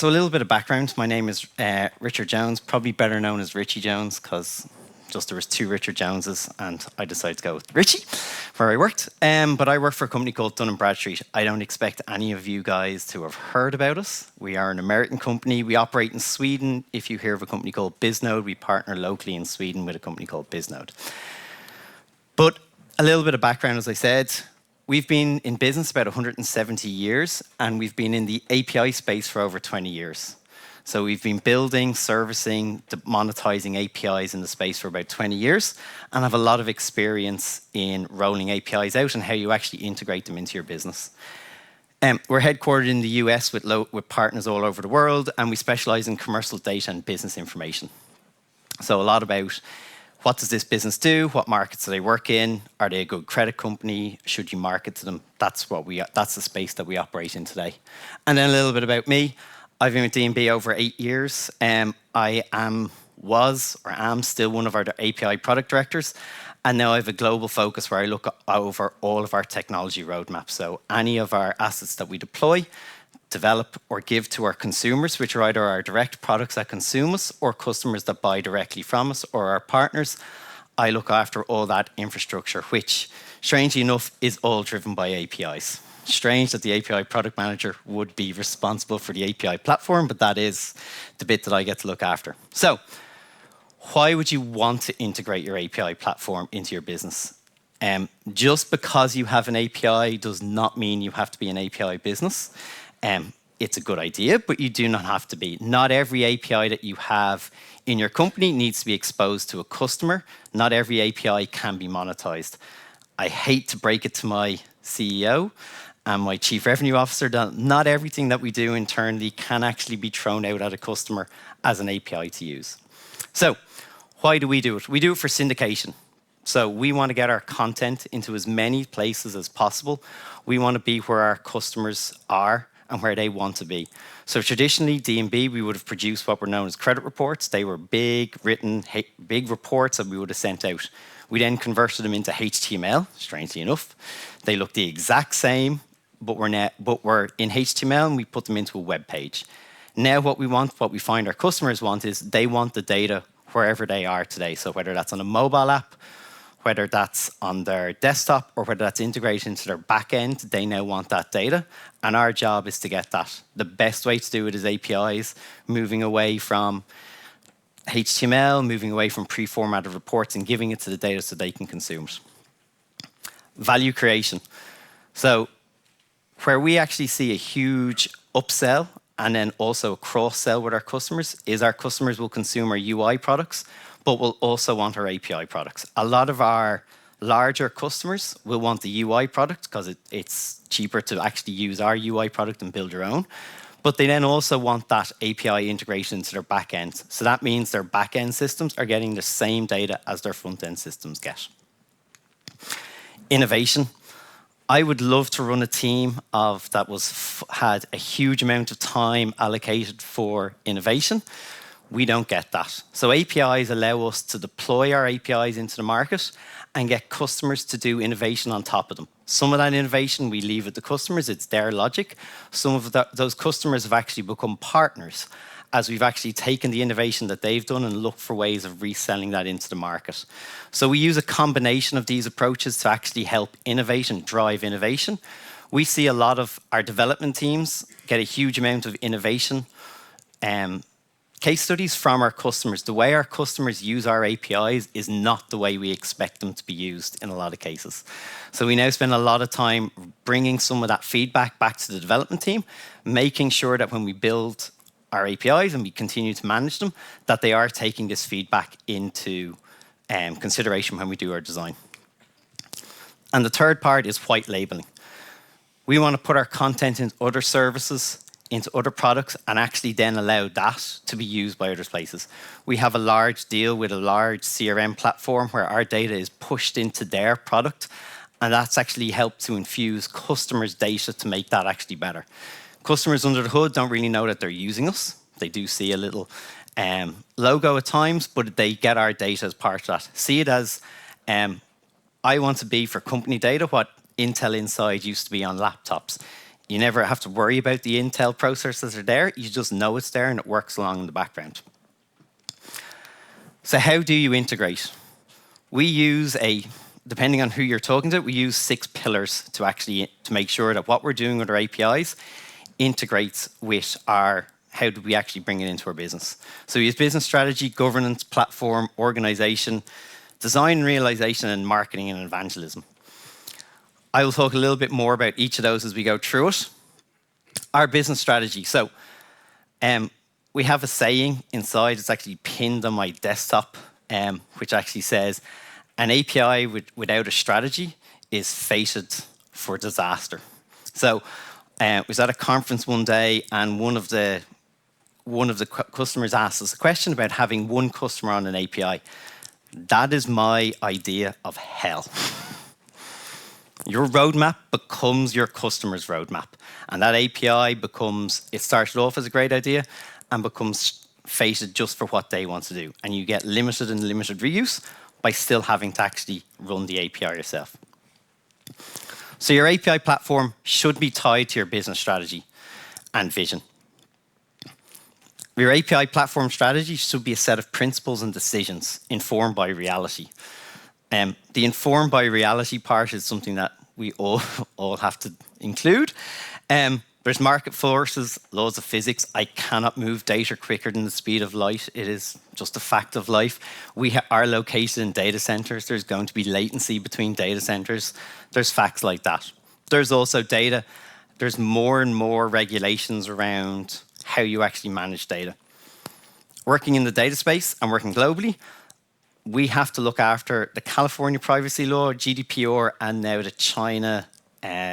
So a little bit of background. My name is Richard Jones, probably better known as Richie Jones, because just there was two Richard Joneses, and I decided to go with Richie, where I worked. But I work for a company called Dun Bradstreet. I don't expect any of you guys to have heard about us. We are an American company. We operate in Sweden. If you hear of a company called Bisnode, we partner locally in Sweden with a company called Bisnode. But a little bit of background, as I said. We've been in business about 170 years, and we've been in the API space for over 20 years. So we've been building, servicing, monetizing APIs in the space for about 20 years, and have a lot of experience in rolling APIs out and how you actually integrate them into your business. We're headquartered in the US with partners all over the world, and we specialize in commercial data and business information. So a lot about what does this business do? What markets do they work in? Are they a good credit company? Should you market to them? That's the space that we operate in today. And then a little bit about me. I've been with D&B over 8 years. I am still one of our API product directors. And now I have a global focus where I look over all of our technology roadmaps. So any of our assets that we deploy, develop, or give to our consumers, which are either our direct products that consume us or customers that buy directly from us or our partners, I look after all that infrastructure, which, strangely enough, is all driven by APIs. Strange that the API product manager would be responsible for the API platform, but that is the bit that I get to look after. So, why would you want to integrate your API platform into your business? Just because you have an API does not mean you have to be an API business. It's a good idea, but you do not have to be. Not every API that you have in your company needs to be exposed to a customer. Not every API can be monetized. I hate to break it to my CEO and my chief revenue officer that not everything that we do internally can actually be thrown out at a customer as an API to use. So why do we do it? We do it for syndication. So we want to get our content into as many places as possible. We want to be where our customers are and where they want to be. So traditionally, D&B, we would have produced what were known as credit reports. They were big, written, big reports that we would have sent out. We then converted them into HTML, strangely enough. They look the exact same, but we're in HTML, and we put them into a web page. Now what we find our customers want is they want the data wherever they are today. So whether that's on a mobile app, whether that's on their desktop, or whether that's integrated into their back end, they now want that data. And our job is to get that. The best way to do it is APIs, moving away from HTML, moving away from pre-formatted reports and giving it to the data so they can consume it. Value creation. So where we actually see a huge upsell and then also a cross-sell with our customers is our customers will consume our UI products, but will also want our API products. A lot of our larger customers will want the UI product because it's cheaper to actually use our UI product and build your own. But they then also want that API integration into their back end. So that means their back end systems are getting the same data as their front end systems get. Innovation. I would love to run a team that had a huge amount of time allocated for innovation. We don't get that. So APIs allow us to deploy our APIs into the market and get customers to do innovation on top of them. Some of that innovation we leave with the customers, it's their logic. Some of those customers have actually become partners as we've actually taken the innovation that they've done and looked for ways of reselling that into the market. So we use a combination of these approaches to actually help innovation, drive innovation. We see a lot of our development teams get a huge amount of innovation case studies from our customers. The way our customers use our APIs is not the way we expect them to be used in a lot of cases. So we now spend a lot of time bringing some of that feedback back to the development team, making sure that when we build our APIs and we continue to manage them, that they are taking this feedback into consideration when we do our design. And the third part is white labeling. We want to put our content into other services, into other products, and actually then allow that to be used by other places. We have a large deal with a large CRM platform where our data is pushed into their product, and that's actually helped to infuse customers' data to make that actually better. Customers under the hood don't really know that they're using us. They do see a little logo at times, but they get our data as part of that. See it as, I want to be for company data what Intel Inside used to be on laptops. You never have to worry about the Intel processors are there. You just know it's there and it works along in the background. So how do you integrate? We use depending on who you're talking to, we use 6 pillars to make sure that what we're doing with our APIs integrates with how do we actually bring it into our business. So we use business strategy, governance, platform, organization, design, realization, and marketing and evangelism. I will talk a little bit more about each of those as we go through it. Our business strategy. So we have a saying inside, it's actually pinned on my desktop, which actually says, an API without a strategy is fated for disaster. So I was at a conference one day and one of the customers asked us a question about having one customer on an API. That is my idea of hell. Your roadmap becomes your customer's roadmap. And that API it started off as a great idea and becomes fated just for what they want to do. And you get limited and limited reuse by still having to actually run the API yourself. So your API platform should be tied to your business strategy and vision. Your API platform strategy should be a set of principles and decisions informed by reality. The informed by reality part is something that we all have to include. There's market forces, laws of physics. I cannot move data quicker than the speed of light. It is just a fact of life. We are located in data centers. There's going to be latency between data centers. There's facts like that. There's also data. There's more and more regulations around how you actually manage data. Working in the data space and working globally, we have to look after the California privacy law, GDPR, and now the China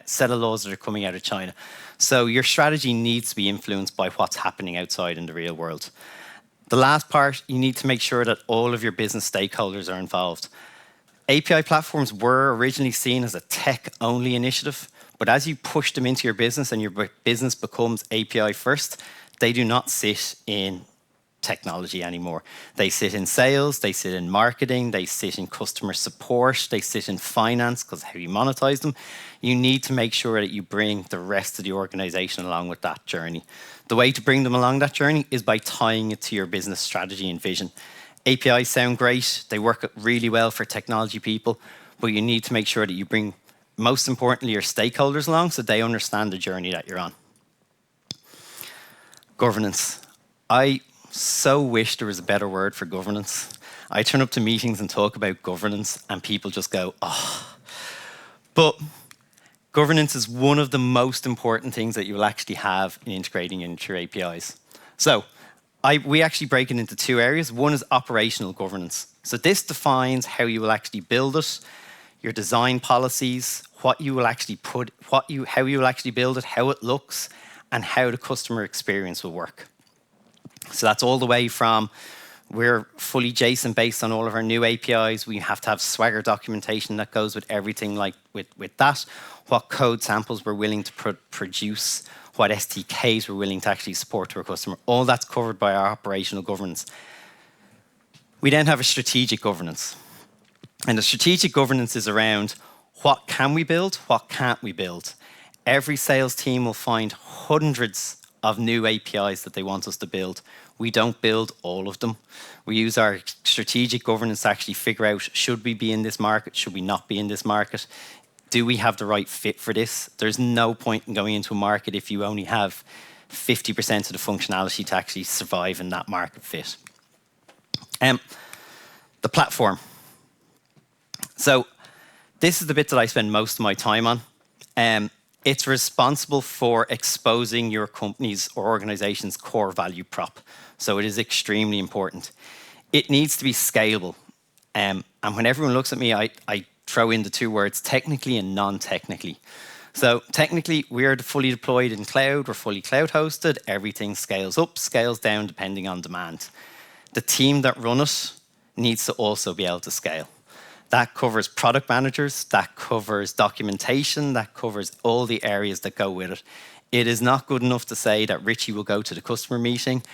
set of laws that are coming out of China. So your strategy needs to be influenced by what's happening outside in the real world. The last part, you need to make sure that all of your business stakeholders are involved. API platforms were originally seen as a tech-only initiative, but as you push them into your business and your business becomes API first, they do not sit in technology anymore. They sit in sales, they sit in marketing, they sit in customer support, they sit in finance because how you monetize them. You need to make sure that you bring the rest of the organization along with that journey. The way to bring them along that journey is by tying it to your business strategy and vision. APIs sound great, they work really well for technology people, but you need to make sure that you bring, most importantly, your stakeholders along so they understand the journey that you're on. Governance. I so wish there was a better word for governance. I turn up to meetings and talk about governance and people just go, oh. But governance is one of the most important things that you will actually have in integrating into your APIs. So we actually break it into 2 areas. One is operational governance. So this defines how you will actually build it, your design policies, what you will actually how you will actually build it, how it looks, and how the customer experience will work. So that's all the way from we're fully JSON based on all of our new APIs. We have to have Swagger documentation that goes with everything like with that. What code samples we're willing to produce, what SDKs we're willing to actually support to our customer. All that's covered by our operational governance. We then have a strategic governance. And the strategic governance is around what can we build, what can't we build. Every sales team will find hundreds of new APIs that they want us to build. We don't build all of them. We use our strategic governance to actually figure out, should we be in this market? Should we not be in this market? Do we have the right fit for this? There's no point in going into a market if you only have 50% of the functionality to actually survive in that market fit. The platform. So this is the bit that I spend most of my time on. It's responsible for exposing your company's or organization's core value prop. So it is extremely important. It needs to be scalable. And when everyone looks at me, I throw in the 2 words, technically and non-technically. So technically, we are fully deployed in cloud. We're fully cloud hosted. Everything scales up, scales down, depending on demand. The team that run it needs to also be able to scale. That covers product managers, that covers documentation, that covers all the areas that go with it. It is not good enough to say that Richie will go to the customer meeting.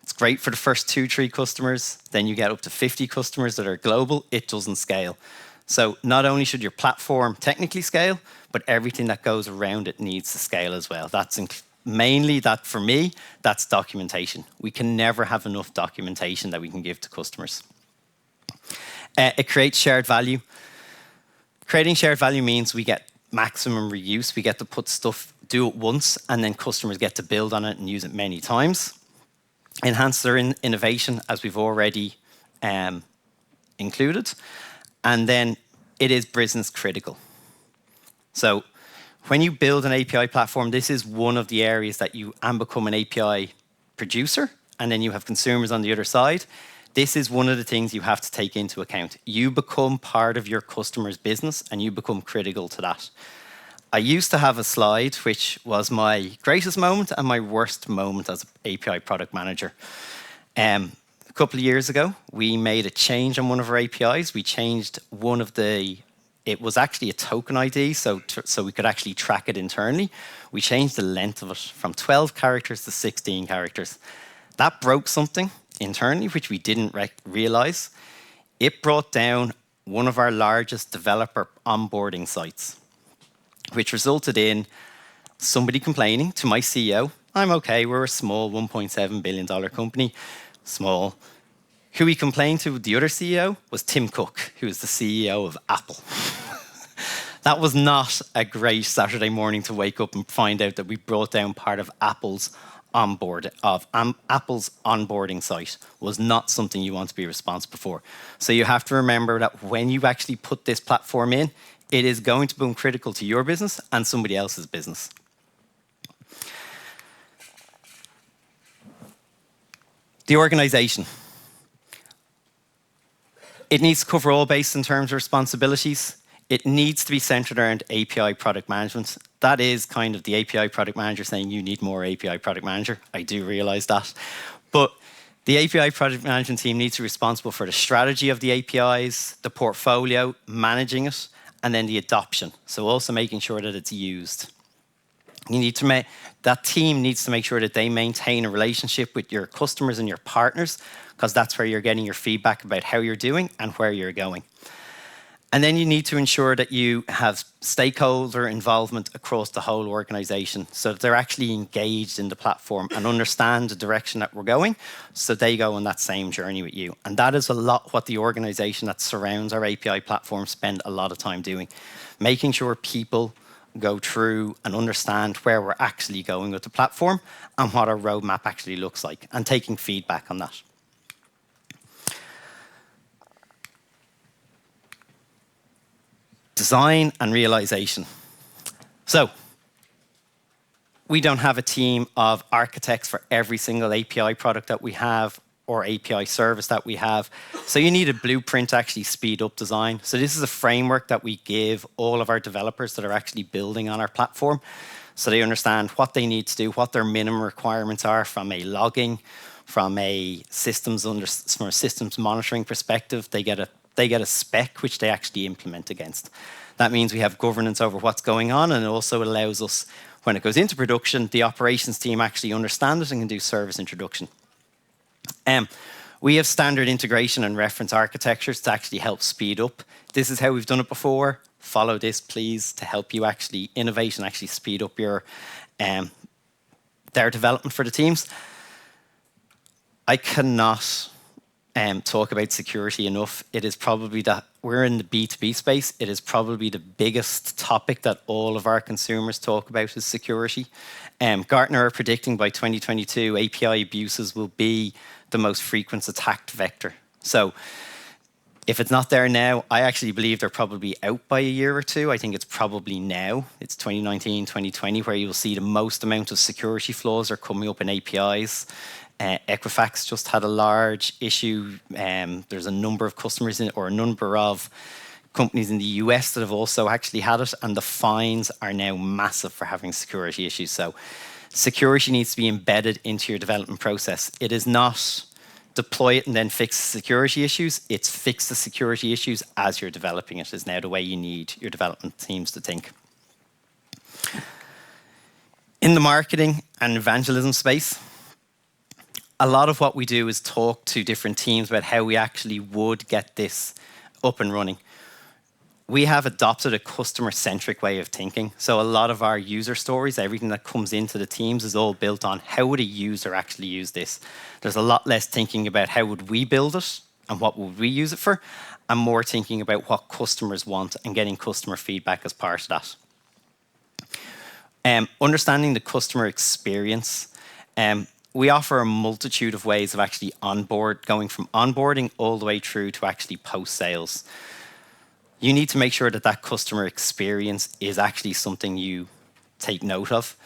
It's great for the first 2-3 customers. Then you get up to 50 customers that are global. It doesn't scale. So not only should your platform technically scale, but everything that goes around it needs to scale as well. That's mainly that for me, that's documentation. We can never have enough documentation that we can give to customers. It creates shared value. Creating shared value means we get maximum reuse. We get to put stuff, do it once, and then customers get to build on it and use it many times. Enhance their innovation, as we've already included. And then it is business critical. So when you build an API platform, this is one of the areas that you become an API producer, and then you have consumers on the other side. This is one of the things you have to take into account. You become part of your customer's business, and you become critical to that. I used to have a slide which was my greatest moment and my worst moment as an API product manager. A couple of years ago, we made a change on one of our APIs. We changed one of it was actually a token ID, so we could actually track it internally. We changed the length of it from 12 characters to 16 characters. That broke something internally, which we didn't realize. It brought down one of our largest developer onboarding sites, which resulted in somebody complaining to my CEO, I'm okay, we're a small $1.7 billion company, small. Who he complained to, the other CEO, was Tim Cook, who is the CEO of Apple. That was not a great Saturday morning to wake up and find out that we brought down part of Apple's onboarding site. Was not something you want to be responsible for. So you have to remember that when you actually put this platform in, it is going to become critical to your business and somebody else's business. The organization. It needs to cover all bases in terms of responsibilities. It needs to be centered around API product management. That is kind of the API product manager saying you need more API product manager. I do realize that. But the API product management team needs to be responsible for the strategy of the APIs, the portfolio, managing it, and then the adoption. So also making sure that it's used. That team needs to make sure that they maintain a relationship with your customers and your partners, because that's where you're getting your feedback about how you're doing and where you're going. And then you need to ensure that you have stakeholder involvement across the whole organization so that they're actually engaged in the platform and understand the direction that we're going, so they go on that same journey with you. And that is a lot what the organization that surrounds our API platform spend a lot of time doing, making sure people go through and understand where we're actually going with the platform and what our roadmap actually looks like, and taking feedback on that. Design and realization. So we don't have a team of architects for every single API product that we have or API service that we have. So you need a blueprint to actually speed up design. So this is a framework that we give all of our developers that are actually building on our platform, so they understand what they need to do, what their minimum requirements are from a logging, from a systems monitoring perspective. They get a spec which they actually implement against. That means we have governance over what's going on, and it also allows us, when it goes into production, the operations team actually understand it and can do service introduction. We have standard integration and reference architectures to actually help speed up. This is how we've done it before. Follow this, please, to help you actually innovate and actually speed up their development for the teams. I cannot talk about security enough. It is probably that we're in the B2B space. It is probably the biggest topic that all of our consumers talk about is security. Gartner are predicting by 2022, API abuses will be the most frequent attacked vector. So if it's not there now, I actually believe they're probably out by a year or two. I think it's probably now. It's 2019, 2020, where you'll see the most amount of security flaws are coming up in APIs. Equifax just had a large issue. There's a number of customers or a number of companies in the US that have also actually had it, and the fines are now massive for having security issues. So security needs to be embedded into your development process. It is not deploy it and then fix the security issues. It's fix the security issues as you're developing it is now the way you need your development teams to think. In the marketing and evangelism space, a lot of what we do is talk to different teams about how we actually would get this up and running. we have adopted a customer-centric way of thinking. So a lot of our user stories, everything that comes into the teams is all built on how would a user actually use this. There's a lot less thinking about how would we build it and what would we use it for, and more thinking about what customers want and getting customer feedback as part of that. Understanding the customer experience. We offer a multitude of ways of actually going from onboarding all the way through to actually post-sales. You need to make sure that that customer experience is actually something you take note of.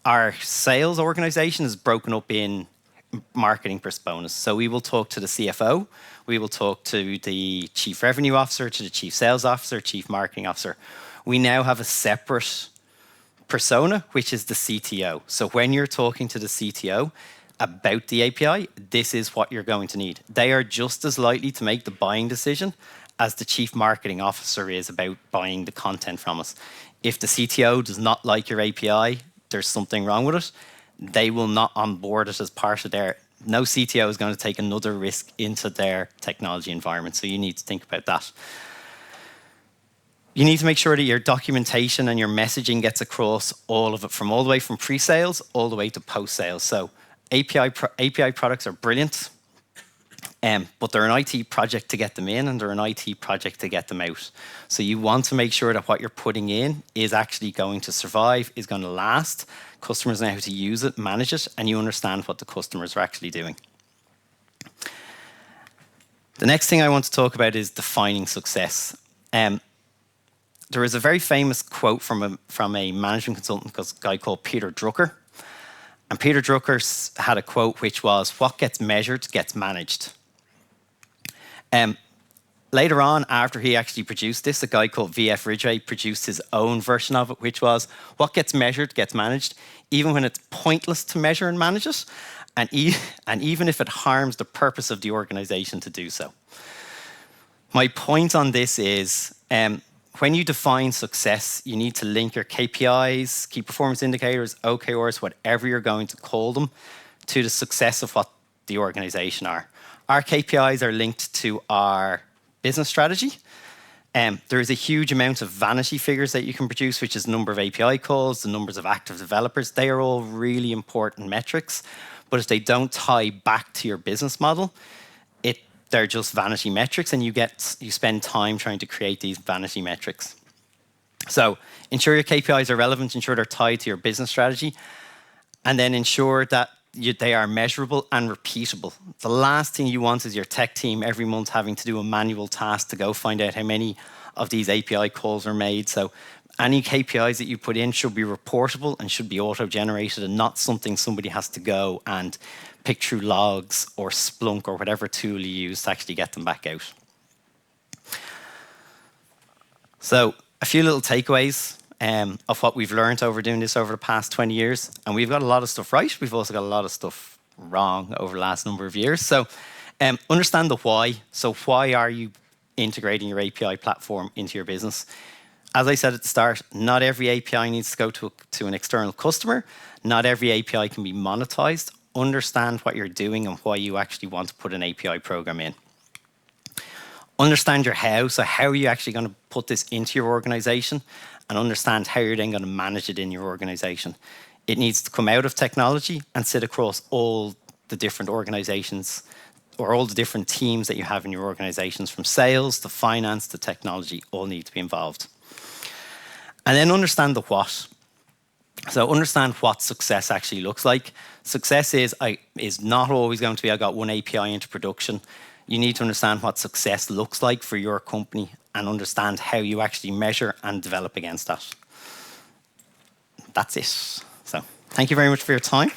Our sales organization is broken up in marketing personas. So we will talk to the CFO, we will talk to the chief revenue officer, to the chief sales officer, chief marketing officer. We now have a separate persona, which is the CTO. So when you're talking to the CTO about the API, this is what you're going to need. They are just as likely to make the buying decision as the chief marketing officer is about buying the content from us. If the CTO does not like your API, there's something wrong with it, they will not onboard it as part of their... No CTO is going to take another risk into their technology environment, so you need to think about that. You need to make sure that your documentation and your messaging gets across all of it, from all the way from pre-sales all the way to post-sales. So API products are brilliant, but they're an IT project to get them in and they're an IT project to get them out. So you want to make sure that what you're putting in is actually going to survive, is going to last. Customers know how to use it, manage it, and you understand what the customers are actually doing. The next thing I want to talk about is defining success. There is a very famous quote from a management consultant, a guy called Peter Drucker. And Peter Drucker had a quote which was, "What gets measured gets managed." Later on, after he actually produced this, a guy called V.F. Ridgway produced his own version of it, which was, "What gets measured gets managed, even when it's pointless to measure and manage it, and even if it harms the purpose of the organization to do so." My point on this is, when you define success, you need to link your KPIs, key performance indicators, OKRs, whatever you're going to call them, to the success of what the organization are. Our KPIs are linked to our business strategy. There is a huge amount of vanity figures that you can produce, which is the number of API calls, the numbers of active developers. They are all really important metrics, but if they don't tie back to your business model, they're just vanity metrics, and you spend time trying to create these vanity metrics. So ensure your KPIs are relevant, ensure they're tied to your business strategy, and then ensure that they are measurable and repeatable. The last thing you want is your tech team every month having to do a manual task to go find out how many of these API calls are made. So any KPIs that you put in should be reportable and should be auto-generated, and not something somebody has to go and pick through logs or Splunk or whatever tool you use to actually get them back out. So a few little takeaways of what we've learned over doing this over the past 20 years. And we've got a lot of stuff right. We've also got a lot of stuff wrong over the last number of years. So understand the why. So why are you integrating your API platform into your business? As I said at the start, not every API needs to go to an external customer. Not every API can be monetized. Understand what you're doing and why you actually want to put an API program in. Understand your how. So how are you actually going to put this into your organization, and understand how you're then going to manage it in your organization. It needs to come out of technology and sit across all the different organizations or all the different teams that you have in your organizations, from sales to finance to technology, all need to be involved. And then understand the what. So understand what success actually looks like. Success is not always going to be, I got one API into production. You need to understand what success looks like for your company and understand how you actually measure and develop against that. That's it. So thank you very much for your time.